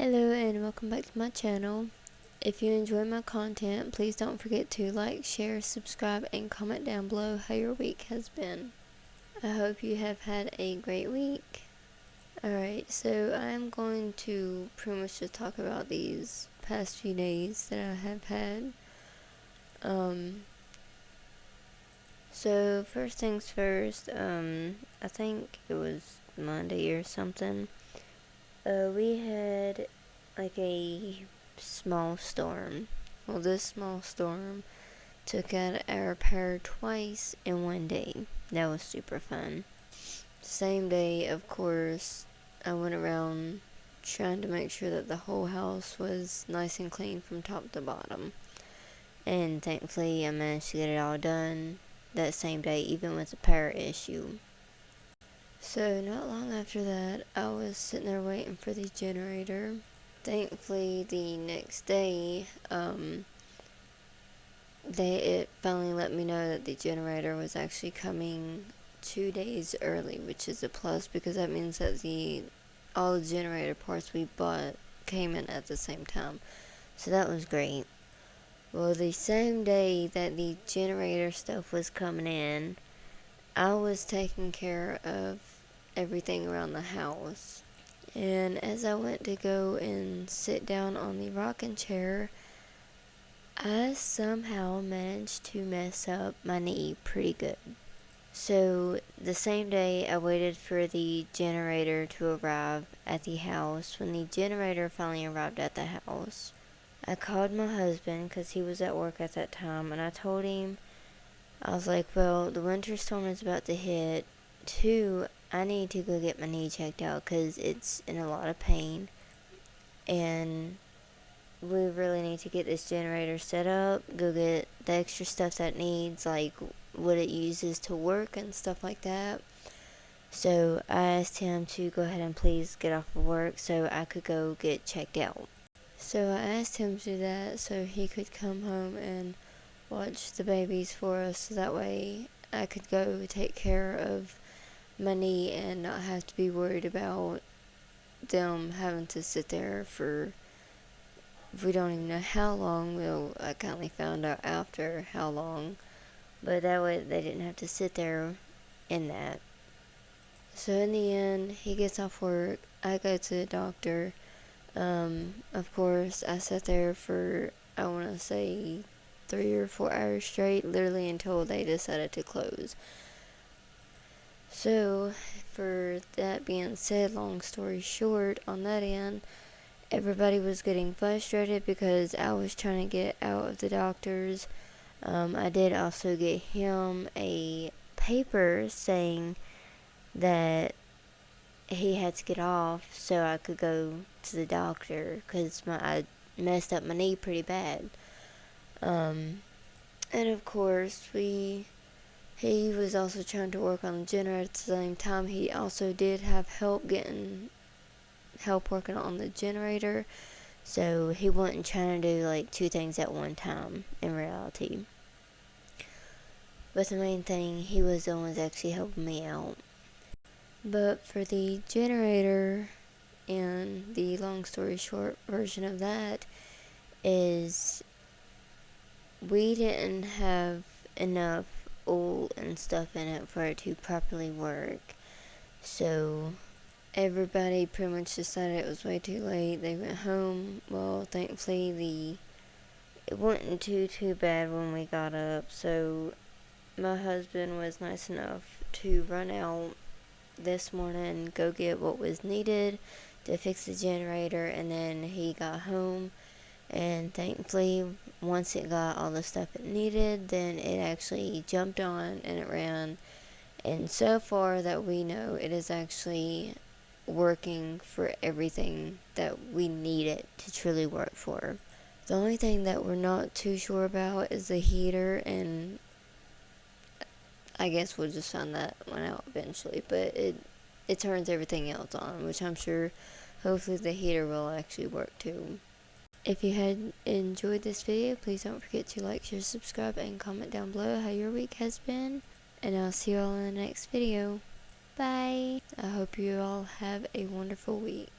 Hello and welcome back to my channel. If you enjoy my content, please don't forget to like, share, subscribe, and comment down below how your week has been. I hope you have had a great week. Alright, so I'm going to pretty much just talk about these past few days that I have had. So first things first, I think it was Monday or something. We had like a small storm. Well, this small storm took out our power twice in one day. That was super fun. Same day, of course, I went around trying to make sure that the whole house was nice and clean from top to bottom. And thankfully, I managed to get it all done that same day, even with the power issue. So not long after that, I was sitting there waiting for the generator. Thankfully, the next day, it finally let me know that the generator was actually coming 2 days early, which is a plus because that means that all the generator parts we bought came in at the same time. So that was great. Well, the same day that the generator stuff was coming in, I was taking care of everything around the house. And as I went to go and sit down on the rocking chair, I somehow managed to mess up my knee pretty good. So the same day I waited for the generator to arrive at the house. When the generator finally arrived at the house, I called my husband because he was at work at that time, and I told him, I was like, well, the winter storm is about to hit. 2, I need to go get my knee checked out because it's in a lot of pain. And we really need to get this generator set up, go get the extra stuff that it needs, like what it uses to work and stuff like that. So I asked him to go ahead and please get off of work so I could go get checked out. So I asked him to do that so he could come home and watch the babies for us, so that way I could go take care of my knee and not have to be worried about them having to sit there for, we don't even know how long. I kindly found out after how long, but that way they didn't have to sit there in that. So in the end, he gets off work, I go to the doctor. Of course, I sat there for, I want to say 3 or 4 hours straight, literally until they decided to close. So, for that being said, long story short, on that end, everybody was getting frustrated because I was trying to get out of the doctor's. I did also get him a paper saying that he had to get off so I could go to the doctor because I messed up my knee pretty bad. And of course, he was also trying to work on the generator at the same time. He also did have help working on the generator, so he wasn't trying to do like 2 things at one time in reality. But the main thing, he was the one that's actually helping me out. But for the generator, and the long story short version of that is we didn't have enough oil and stuff in it for it to properly work. So everybody pretty much decided it was way too late. They went home. Well, thankfully it wasn't too bad when we got up. So my husband was nice enough to run out this morning, go get what was needed to fix the generator, and then he got home, and thankfully once it got all the stuff it needed, then it actually jumped on and it ran, and so far that we know, it is actually working for everything that we need it to truly work for. The only thing that we're not too sure about is the heater, and I guess we'll just find that one out eventually, but it turns everything else on, which I'm sure hopefully the heater will actually work too. If you had enjoyed this video, please don't forget to like, share, subscribe, and comment down below how your week has been. And I'll see you all in the next video. Bye! I hope you all have a wonderful week.